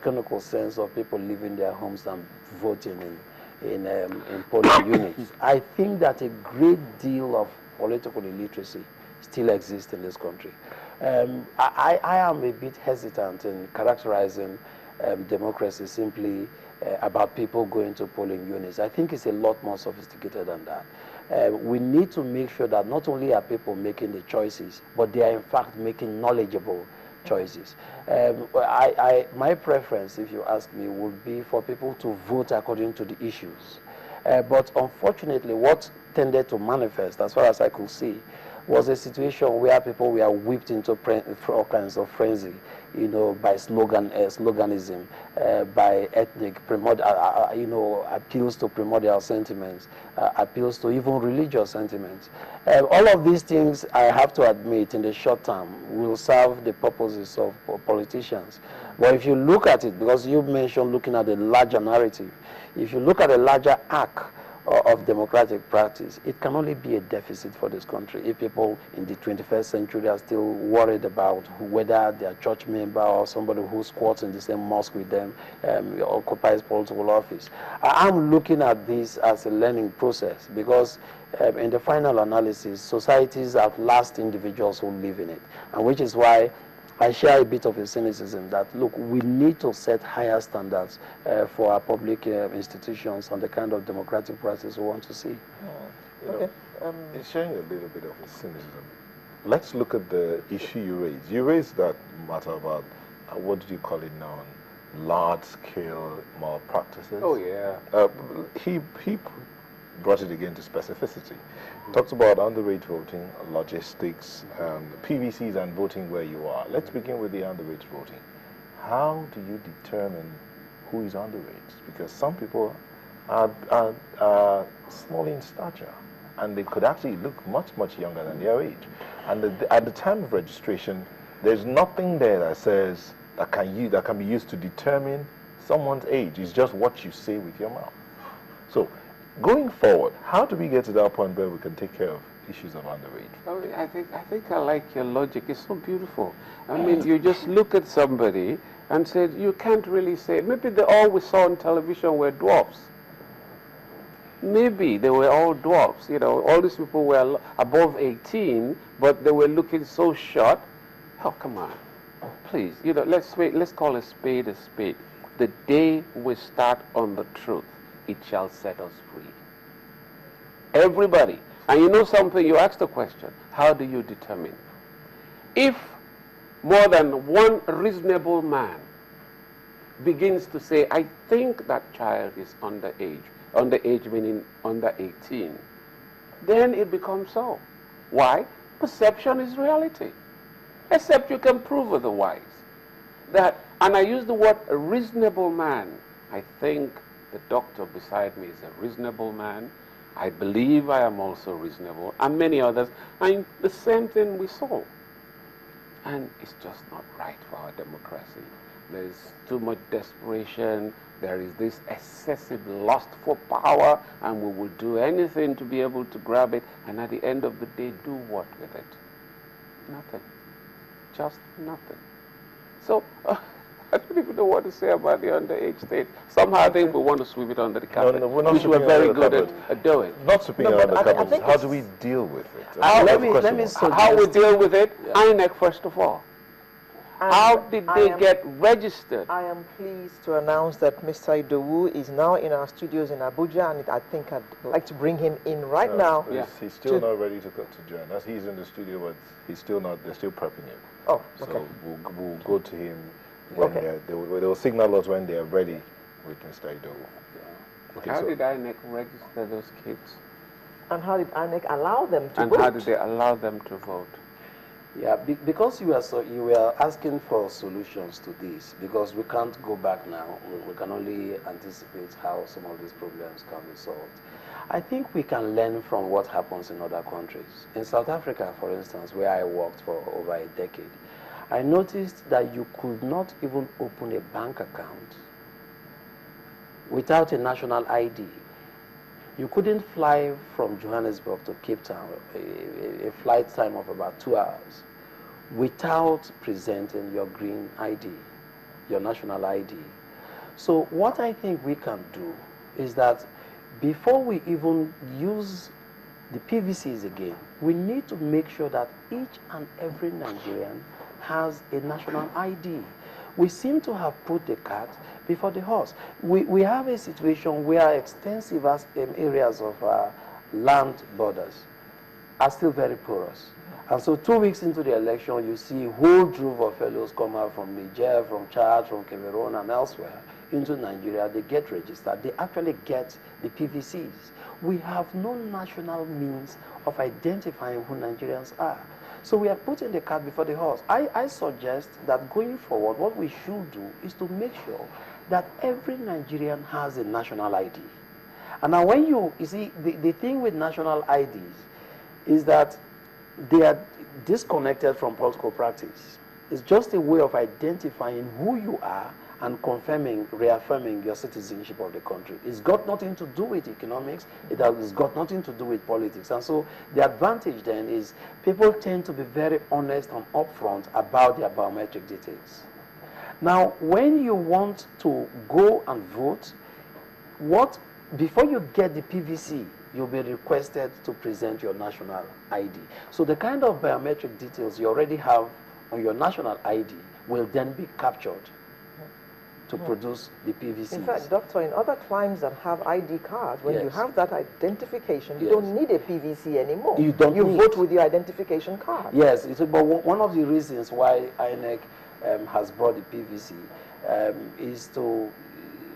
mechanical sense of people leaving their homes and voting in polling units. I think that a great deal of political illiteracy still exists in this country. I am a bit hesitant in characterizing democracy simply about people going to polling units. I think it's a lot more sophisticated than that. We need to make sure that not only are people making the choices, but they are in fact making knowledgeable choices. My preference, if you ask me, would be for people to vote according to the issues. But unfortunately, what tended to manifest, as far as I could see, was a situation where people were whipped into all kinds of frenzy, you know, by sloganism, by ethnic, you know, appeals to primordial sentiments, appeals to even religious sentiments. All of these things, I have to admit, in the short term, will serve the purposes of politicians. But if you look at it, because you mentioned looking at the larger narrative, if you look at a larger arc of democratic practice, it can only be a deficit for this country if people in the 21st century are still worried about whether their church member or somebody who squats in the same mosque with them occupies political office. I'm looking at this as a learning process because in the final analysis, societies outlast individuals who live in it, and which is why I share a bit of a cynicism that, look, we need to set higher standards for our public institutions and the kind of democratic practice we want to see. Okay. In sharing a little bit of a cynicism, let's look at the issue you raised. You raised that matter about, what did you call it now, large-scale malpractices. Oh, yeah. He brought it again to specificity. Talks about underage voting, logistics, PVCs and voting where you are. Let's begin with the underage voting. How do you determine who is underage? Because some people are small in stature and they could actually look much, much younger than their age. And at the time of registration, there's nothing there that says that can be used to determine someone's age. It's just what you say with your mouth. So, going forward, how do we get to that point where we can take care of issues of underage? Oh, I think I like your logic. It's so beautiful. I mean, you just look at somebody and said, you can't really say, maybe all we saw on television were dwarfs. Maybe they were all dwarfs. You know, all these people were above 18, but they were looking so short. Oh, come on. Please, you know, let's call a spade a spade. The day we start on the truth, it shall set us free. Everybody. And you know something, you asked the question, how do you determine? If more than one reasonable man begins to say, I think that child is underage meaning under 18, then it becomes so. Why? Perception is reality. Except you can prove otherwise. And I use the word a reasonable man. I think the doctor beside me is a reasonable man. I believe I am also reasonable, and many others. And the same thing we saw. And it's just not right for our democracy. There's too much desperation. There is this excessive lust for power, and we will do anything to be able to grab it. And at the end of the day, do what with it? Nothing. Just nothing. So, I don't even know what to say about the underage state. Somehow I think we want to sweep it under the carpet, no, we're not which we're very good at doing. Not sweeping it under the carpet. How do we deal with it? Let me how we deal with it, yeah. INEC first of all. And how did they get registered? I am pleased to announce that Mr. Idowu is now in our studios in Abuja, and I think I'd like to bring him in right now. Yes. He's still not ready to join us. He's in the studio, but he's still not. They're still prepping him. Oh, okay. So we'll go to him. When they will signal us when they are ready with Mr. Idowu. Yeah. Okay, how did INEC register those kids? And how did INEC allow them to vote? And how did they allow them to vote? Yeah, because you were asking for solutions to this, because we can't go back now. We can only anticipate how some of these problems can be solved. I think we can learn from what happens in other countries. In South Africa, for instance, where I worked for over a decade, I noticed that you could not even open a bank account without a national ID. You couldn't fly from Johannesburg to Cape Town, a flight time of about 2 hours, without presenting your green ID. your national ID. So what I think we can do is that before we even use the PVCs again, we need to make sure that each and every Nigerian has a national ID. We seem to have put the cart before the horse. We have a situation where extensive areas of land borders are still very porous. And so 2 weeks into the election, you see a whole drove of fellows come out from Niger, from Chad, from Cameroon, and elsewhere into Nigeria. They get registered. They actually get the PVCs. We have no national means of identifying who Nigerians are. So we are putting the cart before the horse. I suggest that going forward, what we should do is to make sure that every Nigerian has a national ID. And now when you see, the thing with national IDs is that they are disconnected from political practice. It's just a way of identifying who you are and confirming, reaffirming your citizenship of the country. It's got nothing to do with economics. It has got nothing to do with politics. And so the advantage then is people tend to be very honest and upfront about their biometric details. Now, when you want to go and vote, before you get the PVC, you'll be requested to present your national ID. So the kind of biometric details you already have on your national ID will then be captured to produce the PVCs. In fact, Doctor, in other climes that have ID cards, when you have that identification, you Yes. don't need a PVC anymore. You don't need vote it. with your identification card. Yes, but one of the reasons why INEC has brought the PVC is to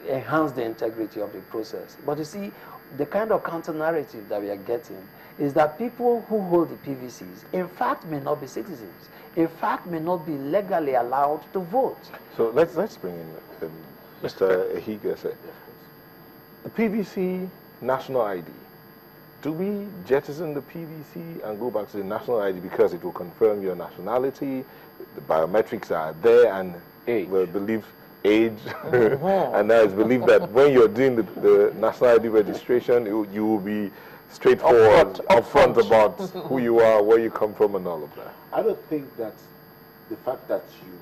enhance the integrity of the process. But you see, the kind of counter-narrative that we are getting is that people who hold the PVCs, in fact, may not be citizens. In fact, may not be legally allowed to vote. So let's bring in Mr. Ehigese. The PVC national ID. Do we jettison the PVC and go back to the national ID because it will confirm your nationality, the biometrics are there, and we'll believe age, and now it's believed that when you're doing the national ID registration, you will be straightforward, upfront about who you are, where you come from, and all of that. I don't think that the fact that you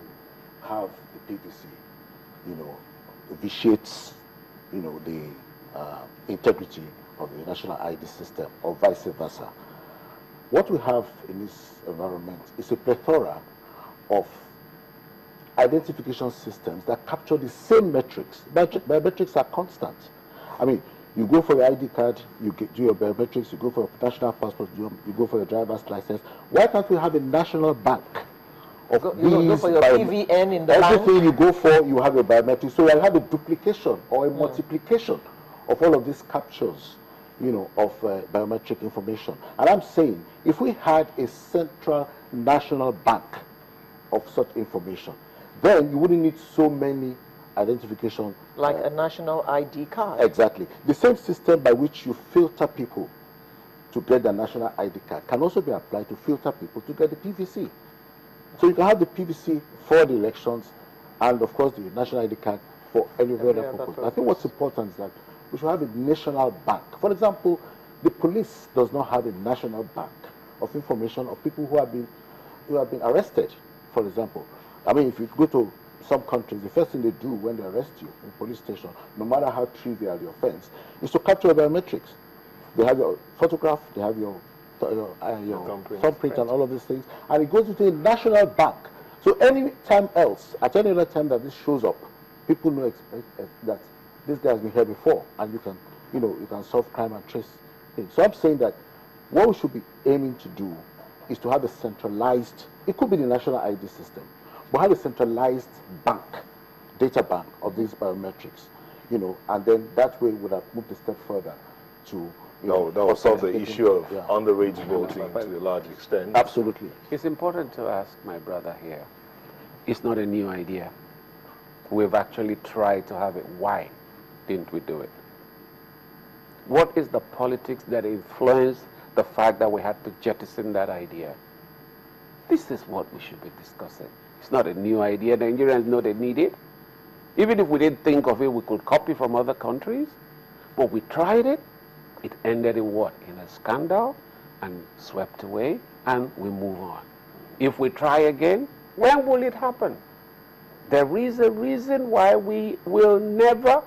have the PVC, vitiates, the integrity of the national ID system, or vice versa. What we have in this environment is a plethora of identification systems that capture the same metrics. Biometrics are constant. I mean, you go for your ID card, you do your biometrics, you go for your national passport, you go for your driver's license. Why can't we have a national bank of You go for your PVN in the everything bank? you go for, you have your biometrics. So you'll have a duplication or a multiplication of all of these captures, of biometric information. And I'm saying, if we had a central national bank of such information, then you wouldn't need so many identification. Like a national ID card. Exactly. The same system by which you filter people to get the national ID card can also be applied to filter people to get the PVC. So you can have the PVC for the elections and, of course, the national ID card for any other purpose. I think what's important is that we should have a national bank. For example, the police does not have a national bank of information of people who have been arrested, for example. I mean, if you go to some countries, the first thing they do when they arrest you in police station, no matter how trivial the offense, is to capture biometrics. They have your photograph, they have your thumbprint and all of these things, and it goes into a national bank. So any time else, at any other time that this shows up, people know that this guy has been here before, and you can solve crime and trace things. So I'm saying that what we should be aiming to do is to have a centralized, it could be the national ID system, but have a centralized bank, data bank of these biometrics, and then that way we would have moved a step further to, that will solve the issue of underage voting to a large extent. Absolutely. It's important to ask my brother here. It's not a new idea. We've actually tried to have it. Why didn't we do it? What is the politics that influenced the fact that we had to jettison that idea? This is what we should be discussing. It's not a new idea. Nigerians know they need it. Even if we didn't think of it, we could copy from other countries. But we tried it. It ended in what? In a scandal and swept away, and we move on. If we try again, when will it happen? There is a reason why we will never